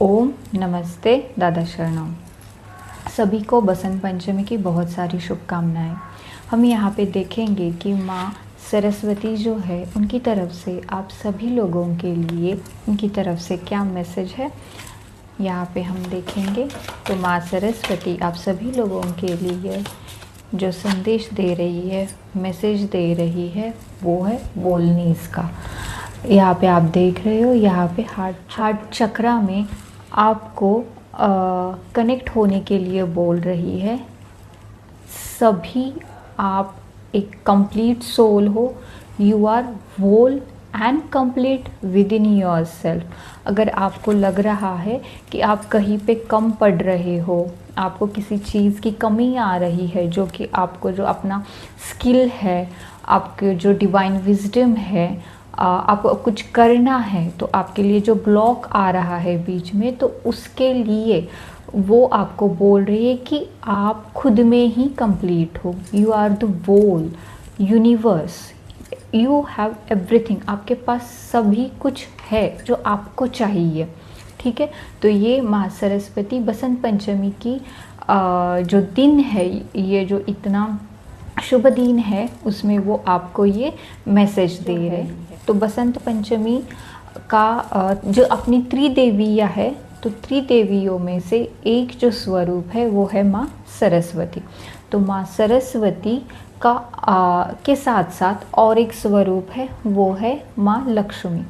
ओम नमस्ते दादा शरणम। सभी को बसंत पंचमी की बहुत सारी शुभकामनाएं। हम यहाँ पे देखेंगे कि माँ सरस्वती जो है उनकी तरफ से आप सभी लोगों के लिए उनकी तरफ से क्या मैसेज है यहाँ पे हम देखेंगे। तो माँ सरस्वती आप सभी लोगों के लिए जो संदेश दे रही है, मैसेज दे रही है, वो है बोलनीस का। यहाँ पे आप देख रहे हो, यहाँ पे हार्ट चक्रा में आपको कनेक्ट होने के लिए बोल रही है। सभी आप एक कंप्लीट सोल हो, you are whole and complete with in your self. अगर आपको लग रहा है कि आप कहीं पे कम पड़ रहे हो, आपको किसी चीज़ की कमी आ रही है, जो कि आपको जो अपना स्किल है, आपके जो डिवाइन विजडम है, आपको कुछ करना है, तो आपके लिए जो ब्लॉक आ रहा है बीच में, तो उसके लिए वो आपको बोल रही है कि आप खुद में ही कंप्लीट हो। You are the whole universe, you have everything. आपके पास सभी कुछ है जो आपको चाहिए। ठीक है, तो ये माँ सरस्वती बसंत पंचमी की जो दिन है, ये जो इतना शुभ दिन है, उसमें वो आपको ये मैसेज दे रहे हैं। तो बसंत पंचमी का जो अपनी त्रिदेवियाँ है, तो त्रिदेवियों में से एक जो स्वरूप है वो है माँ सरस्वती। तो माँ सरस्वती का के साथ साथ और एक स्वरूप है, वो है माँ लक्ष्मी।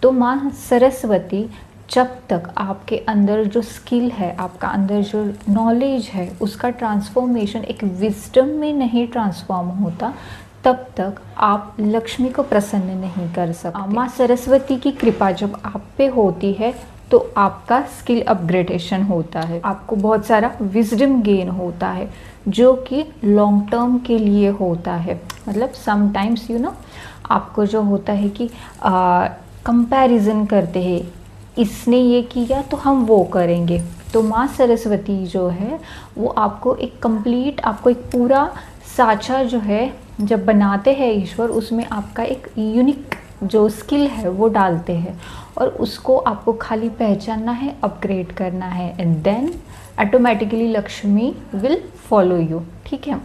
तो माँ सरस्वती जब तक आपके अंदर जो स्किल है, आपका अंदर जो नॉलेज है, उसका ट्रांसफॉर्मेशन एक विजडम में नहीं ट्रांसफॉर्म होता, तब तक आप लक्ष्मी को प्रसन्न नहीं कर सकते। माँ सरस्वती की कृपा जब आप पे होती है तो आपका स्किल अपग्रेडेशन होता है, आपको बहुत सारा विजडम गेन होता है, जो कि लॉन्ग टर्म के लिए होता है। मतलब समटाइम्स आपको जो होता है कि कंपैरिजन करते हैं, इसने ये किया तो हम वो करेंगे। तो माँ सरस्वती जो है वो आपको एक कंप्लीट, आपको एक पूरा साँचा जो है जब बनाते हैं ईश्वर, उसमें आपका एक यूनिक जो स्किल है वो डालते हैं, और उसको आपको खाली पहचानना है, अपग्रेड करना है, and then automatically Lakshmi will follow you. ठीक है,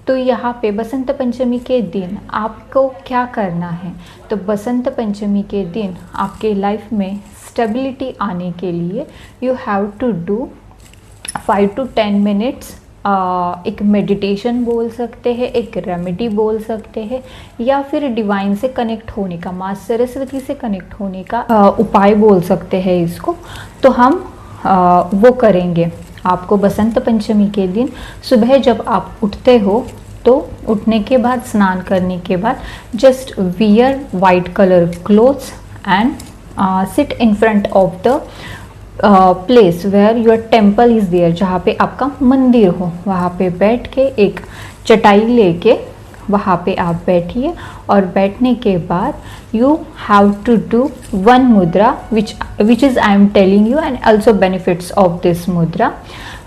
तो यहाँ पे बसंत पंचमी के दिन आपको क्या करना है? तो बसंत पंचमी के दिन आपके लाइफ में स्टेबिलिटी आने के लिए you have to do 5 to 10 minutes एक मेडिटेशन बोल सकते हैं, एक रेमेडी बोल सकते हैं, या फिर डिवाइन से कनेक्ट होने का, माँ सरस्वती से कनेक्ट होने का उपाय बोल सकते हैं इसको। तो हम वो करेंगे। आपको बसंत पंचमी के दिन सुबह जब आप उठते हो, तो उठने के बाद, स्नान करने के बाद, just wear white colour clothes and sit in front of the place where your temple is there, जहाँ पे आपका मंदिर हो, वहाँ पे बैठ के एक चटाई लेके वहाँ पे आप बैठिए, और बैठने के बाद you have to do one mudra which is I am telling you, and also benefits of this mudra.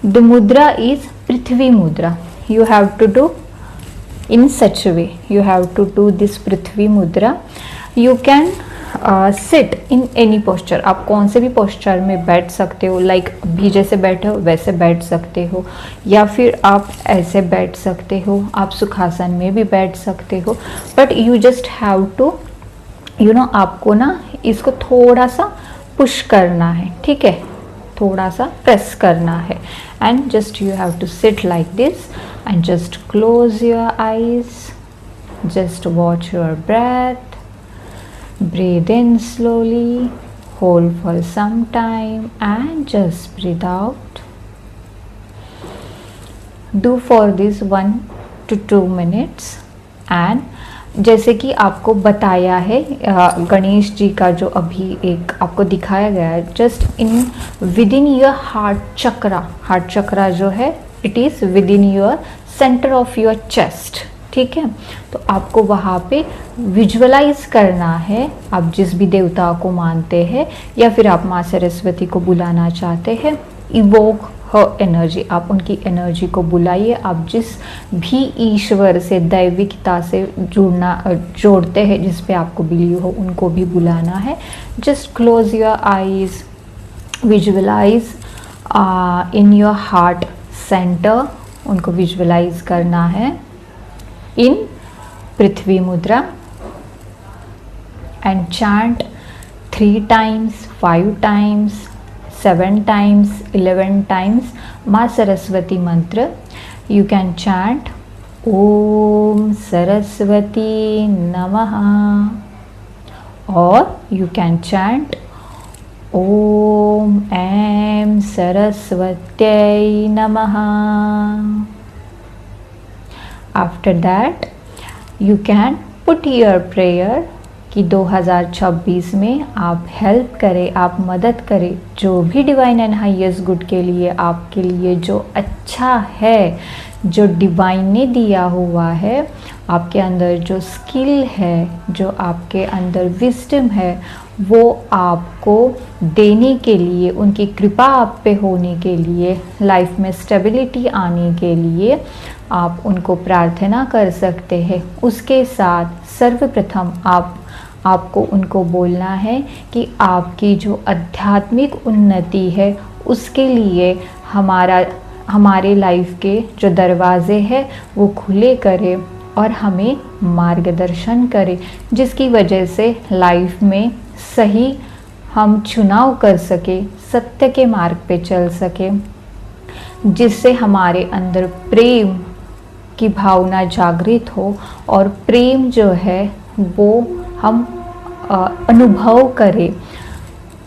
The mudra is Prithvi mudra. You have to do in such a way, you have to do this prithvi mudra. You can sit in any posture. आप कौन से भी posture में बैठ सकते हो, like अभी जैसे बैठे हो वैसे बैठ सकते हो, या फिर आप ऐसे बैठ सकते हो, आप सुखासन में भी बैठ सकते हो, but you just have to आपको ना इसको थोड़ा सा पुश करना है। ठीक है, थोड़ा सा प्रेस करना है, and just you have to sit like this and just close your eyes, just watch your breath, breathe in slowly, hold for some time and just breathe out. Do for this 1 to 2 minutes, and जैसे कि आपको बताया है गणेश जी का जो अभी एक आपको दिखाया गया है, just in with in your heart chakra जो है, it is with in your centre of your chest. ठीक है, तो आपको वहाँ पे विजुअलाइज करना है, आप जिस भी देवता को मानते हैं, या फिर आप माँ सरस्वती को बुलाना चाहते हैं, इवोक हर एनर्जी, आप उनकी एनर्जी को बुलाइए। आप जिस भी ईश्वर से, दैविकता से जोड़ते हैं, जिस पे आपको बिलीव हो, उनको भी बुलाना है। Just close your eyes visualise in your heart centre, उनको विजुअलाइज करना है in Prithvi mudra, and chant 3 times, 5 times, 7 times, 11 times माँ सरस्वती मंत्र. You can chant ओम सरस्वती नमः, और you can chant ओम ऐं सरस्वत्यै नमः. After that you can put your prayer कि 2026 में आप हेल्प करें, आप मदद करें, जो भी डिवाइन एंड हाईएस्ट गुड के लिए, आपके लिए जो अच्छा है, जो डिवाइन ने दिया हुआ है, आपके अंदर जो स्किल है, जो आपके अंदर विजडम है, वो आपको देने के लिए, उनकी कृपा आप पे होने के लिए, लाइफ में स्टेबिलिटी आने के लिए आप उनको प्रार्थना कर सकते हैं. उसके साथ सर्वप्रथम आपको उनको बोलना है कि आपकी जो आध्यात्मिक उन्नति है उसके लिए हमारे लाइफ के जो दरवाजे हैं वो खुले करें और हमें मार्गदर्शन करें, जिसकी वजह से लाइफ में सही हम चुनाव कर सके, सत्य के मार्ग पे चल सके, जिससे हमारे अंदर प्रेम की भावना जागृत हो और प्रेम जो है वो हम अनुभव करें.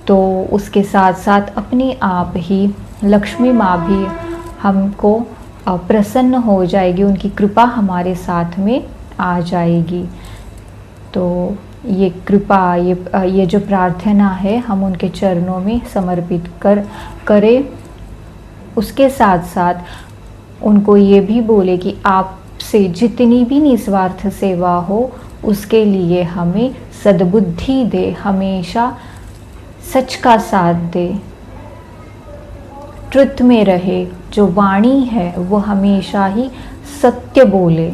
तो उसके साथ साथ अपने आप ही लक्ष्मी माँ भी हमको प्रसन्न हो जाएगी, उनकी कृपा हमारे साथ में आ जाएगी. तो ये कृपा, ये जो प्रार्थना है हम उनके चरणों में समर्पित करें. उसके साथ साथ उनको ये भी बोले कि आपसे जितनी भी निस्वार्थ सेवा हो उसके लिए हमें सद्बुद्धि दे, हमेशा सच का साथ दे, ट्रुथ में रहे, जो वाणी है वो हमेशा ही सत्य बोले.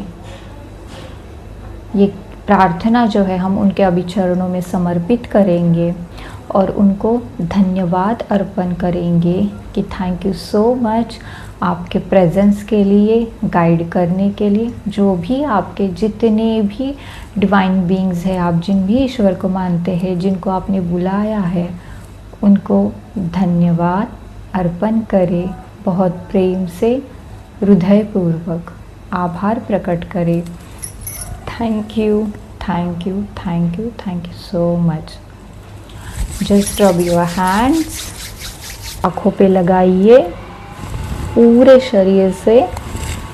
ये प्रार्थना जो है हम उनके अभी चरणों में समर्पित करेंगे और उनको धन्यवाद अर्पण करेंगे कि थैंक यू सो मच आपके प्रेजेंस के लिए, गाइड करने के लिए. जो भी आपके जितने भी डिवाइन बीइंग्स हैं, आप जिन भी ईश्वर को मानते हैं, जिनको आपने बुलाया है, उनको धन्यवाद अर्पण करें. बहुत प्रेम से हृदयपूर्वक आभार प्रकट करें. Thank you, thank you, thank you, thank you so much. Just rub your hands, आँखों पे लगाइए, पूरे शरीर से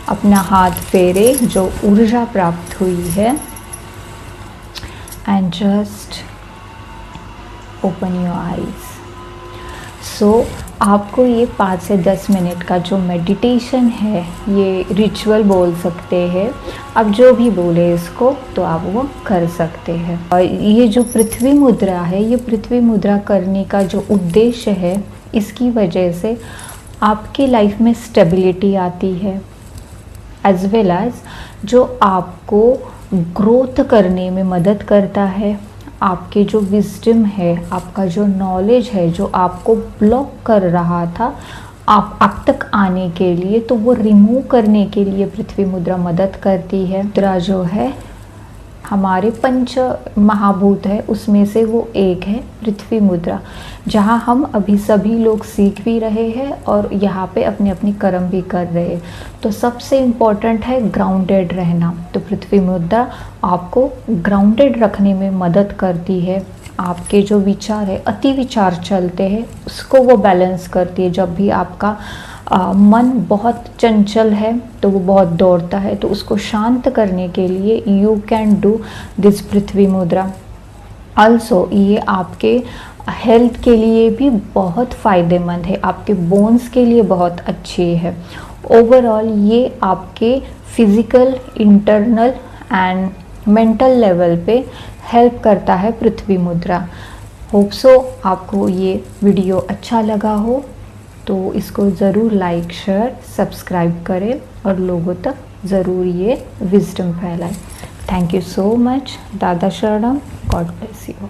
अपना हाथ फेरे जो ऊर्जा प्राप्त हुई है, and just open your eyes. So आपको ये 5 से 10 मिनट का जो मेडिटेशन है, ये रिचुअल बोल सकते हैं, आप जो भी बोले इसको, तो आप वो कर सकते हैं. और ये जो पृथ्वी मुद्रा है, ये पृथ्वी मुद्रा करने का जो उद्देश्य है, इसकी वजह से आपकी लाइफ में स्टेबिलिटी आती है, एज वेल एज जो आपको ग्रोथ करने में मदद करता है. आपके जो विजडम है, आपका जो नॉलेज है, जो आपको ब्लॉक कर रहा था आप तक आने के लिए, तो वो रिमूव करने के लिए पृथ्वी मुद्रा मदद करती है. मुद्रा जो है हमारे 5 महाभूत है, उसमें से वो एक है पृथ्वी मुद्रा, जहाँ हम अभी सभी लोग सीख भी रहे हैं और यहाँ पे अपने अपने कर्म भी कर रहे हैं. तो सबसे इम्पॉर्टेंट है ग्राउंडेड रहना. तो पृथ्वी मुद्रा आपको ग्राउंडेड रखने में मदद करती है. आपके जो विचार है, अति विचार चलते हैं, उसको वो बैलेंस करती है. जब भी आपका मन बहुत चंचल है, तो वो बहुत दौड़ता है, तो उसको शांत करने के लिए यू कैन डू दिस पृथ्वी मुद्रा. ऑल्सो ये आपके हेल्थ के लिए भी बहुत फ़ायदेमंद है, आपके बोन्स के लिए बहुत अच्छी है. ओवरऑल ये आपके physical, internal and mental level पे हेल्प करता है पृथ्वी मुद्रा. होप सो आपको ये वीडियो अच्छा लगा हो, तो इसको ज़रूर लाइक, शेयर, सब्सक्राइब करें और लोगों तक ज़रूर ये विजडम फैलाएं. Thank you so much. दादा शरणम. God bless you.